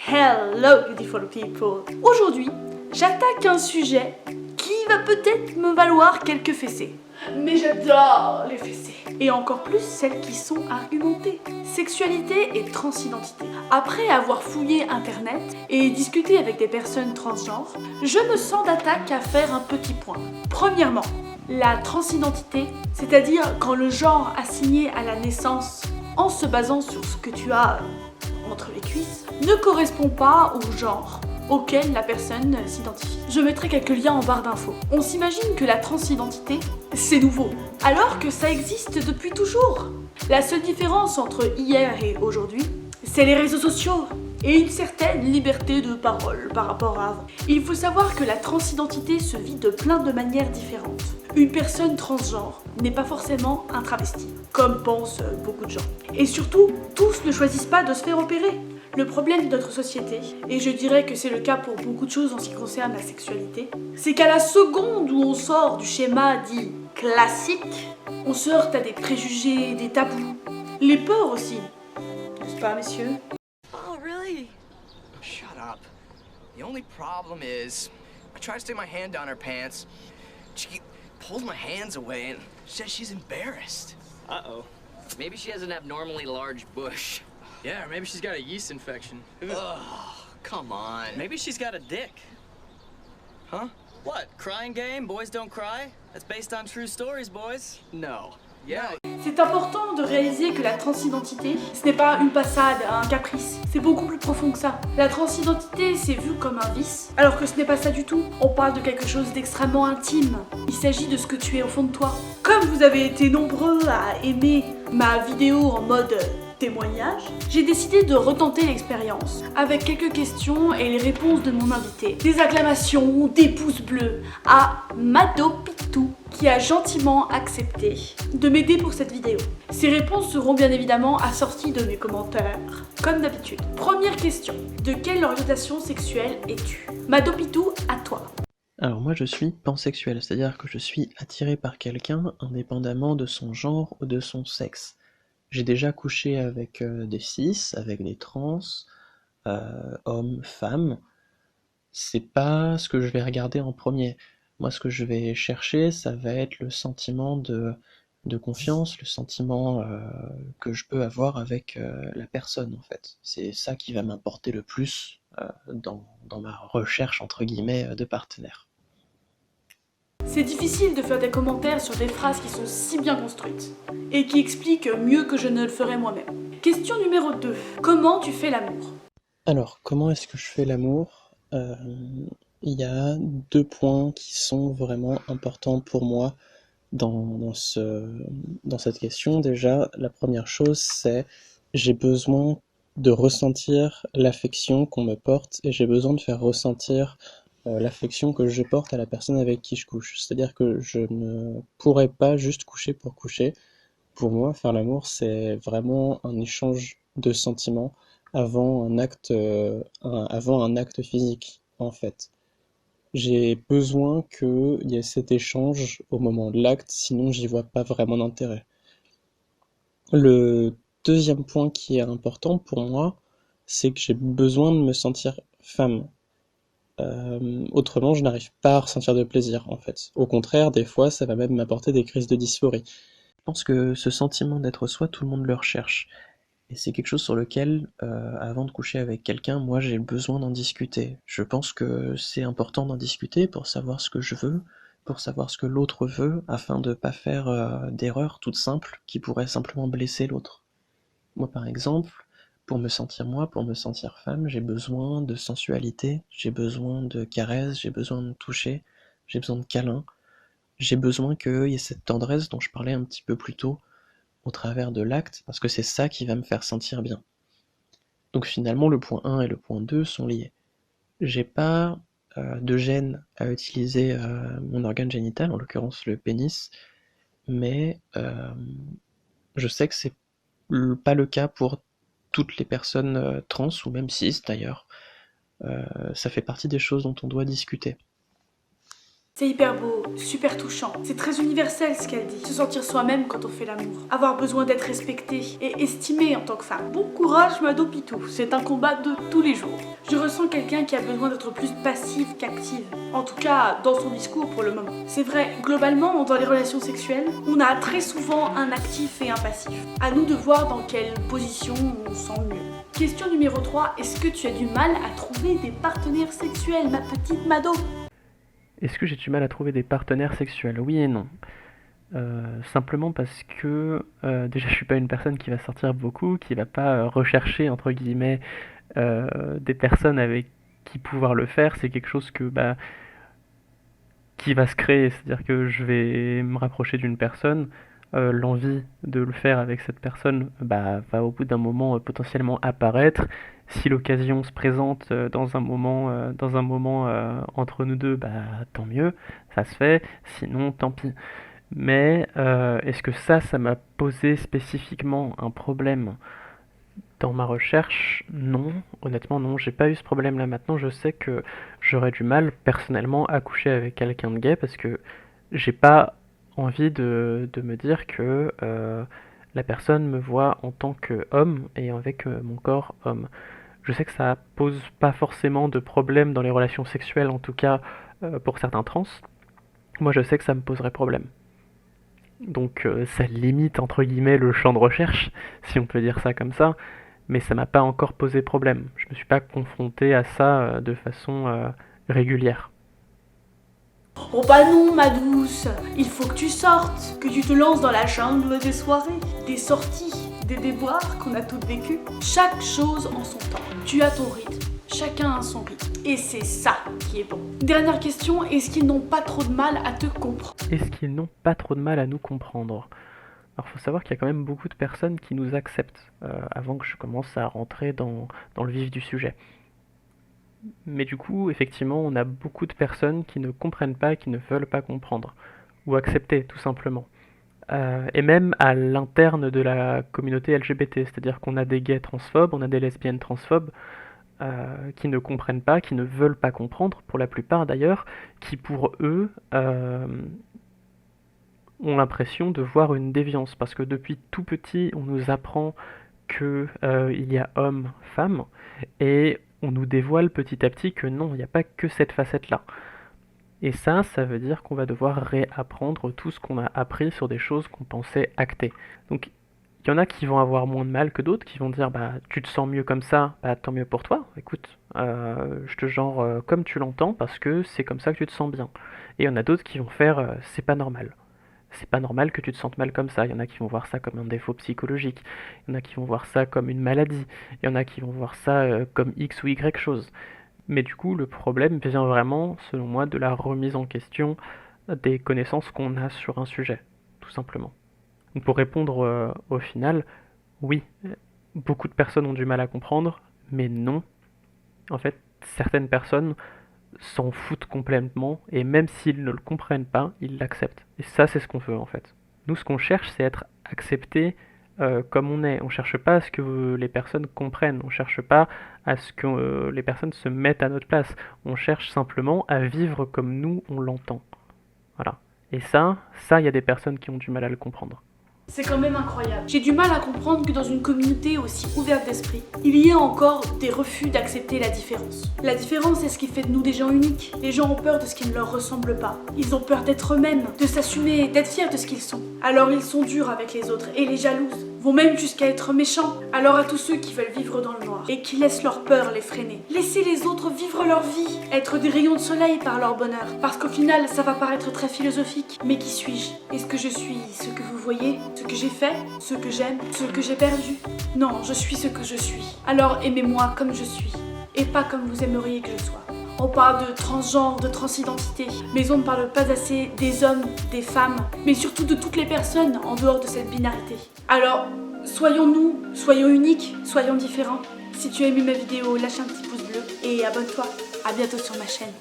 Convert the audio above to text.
Hello beautiful people. Aujourd'hui, j'attaque un sujet qui va peut-être me valoir quelques fessées. Mais j'adore les fessées. Et encore plus celles qui sont argumentées. Sexualité et transidentité. Après avoir fouillé internet et discuté avec des personnes transgenres, je me sens d'attaque à faire un petit point. Premièrement, la transidentité, c'est-à-dire quand le genre assigné à la naissance, en se basant sur ce que tu as entre les cuisses, ne correspond pas au genre auquel la personne s'identifie. Je mettrai quelques liens en barre d'infos. On s'imagine que la transidentité, c'est nouveau, alors que ça existe depuis toujours. La seule différence entre hier et aujourd'hui, c'est les réseaux sociaux et une certaine liberté de parole par rapport à avant. Il faut savoir que la transidentité se vit de plein de manières différentes. Une personne transgenre n'est pas forcément un travesti, comme pensent beaucoup de gens. Et surtout, tous ne choisissent pas de se faire opérer. Le problème de notre société, et je dirais que c'est le cas pour beaucoup de choses en ce qui concerne la sexualité, c'est qu'à la seconde où on sort du schéma dit classique, on se heurte à des préjugés, des tabous, les peurs aussi, n'est-ce pas messieurs? Oh, really? Shut up. The only problem is, I try to stick my hand down her pants. She pulls my hands away and says she's embarrassed. Uh-oh. Maybe she has an abnormally large bush. Yeah, or maybe she's got a yeast infection. Ugh, come on. Maybe she's got a dick. Huh? What, crying game? Boys don't cry? That's based on true stories, boys. No. Yeah. C'est important de réaliser que la transidentité, ce n'est pas une passade, un caprice, c'est beaucoup plus profond que ça. La transidentité, c'est vu comme un vice, alors que ce n'est pas ça du tout. On parle de quelque chose d'extrêmement intime. Il s'agit de ce que tu es au fond de toi. Comme vous avez été nombreux à aimer ma vidéo en mode témoignage, j'ai décidé de retenter l'expérience avec quelques questions et les réponses de mon invité. Des acclamations, des pouces bleus à Mado Pitou qui a gentiment accepté de m'aider pour cette vidéo. Ces réponses seront bien évidemment assorties de mes commentaires, comme d'habitude. Première question, de quelle orientation sexuelle es-tu? Mado Pitou, à toi. Alors moi je suis pansexuel, c'est-à-dire que je suis attiré par quelqu'un indépendamment de son genre ou de son sexe. J'ai déjà couché avec des cis, avec des trans, hommes, femmes. C'est pas ce que je vais regarder en premier. Moi ce que je vais chercher, ça va être le sentiment de confiance, le sentiment que je peux avoir avec la personne en fait. C'est ça qui va m'importer le plus dans ma recherche entre guillemets de partenaire. C'est difficile de faire des commentaires sur des phrases qui sont si bien construites et qui expliquent mieux que je ne le ferais moi-même. Question numéro 2. Comment tu fais l'amour? Alors, comment est-ce que je fais l'amour? Il y a 2 points qui sont vraiment importants pour moi dans cette question. Déjà, la première chose, c'est j'ai besoin de ressentir l'affection qu'on me porte et j'ai besoin de faire ressentir l'affection que je porte à la personne avec qui je couche. C'est-à-dire que je ne pourrais pas juste coucher pour coucher. Pour moi, faire l'amour, c'est vraiment un échange de sentiments avant un acte physique, en fait. J'ai besoin qu'il y ait cet échange au moment de l'acte, sinon j'y vois pas vraiment d'intérêt. Le deuxième point qui est important pour moi, c'est que j'ai besoin de me sentir femme. Autrement, je n'arrive pas à ressentir de plaisir, en fait. Au contraire, des fois, ça va même m'apporter des crises de dysphorie. Je pense que ce sentiment d'être soi, tout le monde le recherche. Et c'est quelque chose sur lequel, avant de coucher avec quelqu'un, moi j'ai besoin d'en discuter. Je pense que c'est important d'en discuter pour savoir ce que je veux, pour savoir ce que l'autre veut, afin de pas faire d'erreurs toutes simples qui pourraient simplement blesser l'autre. Moi par exemple, pour me sentir femme, j'ai besoin de sensualité, j'ai besoin de caresses, j'ai besoin de toucher, j'ai besoin de câlins, j'ai besoin qu'il y ait cette tendresse dont je parlais un petit peu plus tôt, au travers de l'acte, parce que c'est ça qui va me faire sentir bien. Donc finalement, le point 1 et le point 2 sont liés. J'ai pas de gêne à utiliser mon organe génital, en l'occurrence le pénis, mais je sais que c'est pas le cas pour toutes les personnes trans, ou même cis d'ailleurs. Ça fait partie des choses dont on doit discuter. C'est hyper beau, super touchant. C'est très universel ce qu'elle dit. Se sentir soi-même quand on fait l'amour. Avoir besoin d'être respecté et estimé en tant que femme. Bon courage, Mado Pitou. C'est un combat de tous les jours. Je ressens quelqu'un qui a besoin d'être plus passive qu'active. En tout cas, dans son discours pour le moment. C'est vrai, globalement, dans les relations sexuelles, on a très souvent un actif et un passif. À nous de voir dans quelle position on sent le mieux. Question numéro 3. Est-ce que tu as du mal à trouver des partenaires sexuels, ma petite Mado ? Est-ce que j'ai du mal à trouver des partenaires sexuels? Oui et non. Simplement parce que déjà je suis pas une personne qui va sortir beaucoup, qui va pas rechercher entre guillemets des personnes avec qui pouvoir le faire. C'est quelque chose que qui va se créer, c'est-à-dire que je vais me rapprocher d'une personne, l'envie de le faire avec cette personne va au bout d'un moment potentiellement apparaître. Si l'occasion se présente dans un moment entre nous deux, tant mieux, ça se fait, sinon tant pis. Mais est-ce que ça m'a posé spécifiquement un problème dans ma recherche? Non, honnêtement non, j'ai pas eu ce problème-là. Maintenant, je sais que j'aurais du mal personnellement à coucher avec quelqu'un de gay parce que j'ai pas envie de me dire que la personne me voit en tant qu'homme et avec mon corps homme. Je sais que ça pose pas forcément de problème dans les relations sexuelles, en tout cas pour certains trans. Moi, je sais que ça me poserait problème. Donc ça limite entre guillemets le champ de recherche, si on peut dire ça comme ça, mais ça m'a pas encore posé problème. Je me suis pas confronté à ça de façon régulière. Oh bah non, ma douce, il faut que tu sortes, que tu te lances dans la jungle des soirées, des sorties, des déboires qu'on a toutes vécues. Chaque chose en son temps. Tu as ton rythme, chacun a son rythme. Et c'est ça qui est bon. Dernière question, est-ce qu'ils n'ont pas trop de mal à te comprendre? Est-ce qu'ils n'ont pas trop de mal à nous comprendre? Alors faut savoir qu'il y a quand même beaucoup de personnes qui nous acceptent avant que je commence à rentrer dans le vif du sujet. Mais du coup, effectivement, on a beaucoup de personnes qui ne comprennent pas, qui ne veulent pas comprendre, ou accepter, tout simplement. Et même à l'interne de la communauté LGBT, c'est-à-dire qu'on a des gays transphobes, on a des lesbiennes transphobes, qui ne comprennent pas, qui ne veulent pas comprendre, pour la plupart d'ailleurs, qui pour eux ont l'impression de voir une déviance, parce que depuis tout petit, on nous apprend que il y a homme, femme, et on nous dévoile petit à petit que non, il n'y a pas que cette facette-là. Et ça veut dire qu'on va devoir réapprendre tout ce qu'on a appris sur des choses qu'on pensait actées. Donc, il y en a qui vont avoir moins de mal que d'autres, qui vont dire tu te sens mieux comme ça, tant mieux pour toi, écoute, je te genre comme tu l'entends parce que c'est comme ça que tu te sens bien. Et il y en a d'autres qui vont faire c'est pas normal. C'est pas normal que tu te sentes mal comme ça. Il y en a qui vont voir ça comme un défaut psychologique. Il y en a qui vont voir ça comme une maladie. Il y en a qui vont voir ça comme X ou Y chose. Mais du coup, le problème vient vraiment, selon moi, de la remise en question des connaissances qu'on a sur un sujet, tout simplement. Donc pour répondre au final, oui, beaucoup de personnes ont du mal à comprendre, mais non. En fait, certaines personnes s'en foutent complètement, et même s'ils ne le comprennent pas, ils l'acceptent. Et ça, c'est ce qu'on veut en fait. Nous, ce qu'on cherche, c'est être accepté comme on est. On cherche pas à ce que les personnes comprennent, on cherche pas à ce que les personnes se mettent à notre place. On cherche simplement à vivre comme nous, on l'entend. Voilà. Et ça, il y a des personnes qui ont du mal à le comprendre. C'est quand même incroyable. J'ai du mal à comprendre que dans une communauté aussi ouverte d'esprit, il y ait encore des refus d'accepter la différence. La différence, c'est ce qui fait de nous des gens uniques. Les gens ont peur de ce qui ne leur ressemble pas. Ils ont peur d'être eux-mêmes, de s'assumer, d'être fiers de ce qu'ils sont. Alors ils sont durs avec les autres et les jalousent. Vont même jusqu'à être méchants. Alors à tous ceux qui veulent vivre dans le noir et qui laissent leur peur les freiner. Laissez les autres vivre leur vie, être des rayons de soleil par leur bonheur. Parce qu'au final, ça va paraître très philosophique. Mais qui suis-je? Est-ce que je suis ce que vous voyez? Ce que j'ai fait? Ce que j'aime? Ce que j'ai perdu? Non, je suis ce que je suis. Alors aimez-moi comme je suis. Et pas comme vous aimeriez que je sois. On parle de transgenre, de transidentité, mais on ne parle pas assez des hommes, des femmes, mais surtout de toutes les personnes en dehors de cette binarité. Alors, soyons nous, soyons uniques, soyons différents. Si tu as aimé ma vidéo, lâche un petit pouce bleu et abonne-toi. À bientôt sur ma chaîne.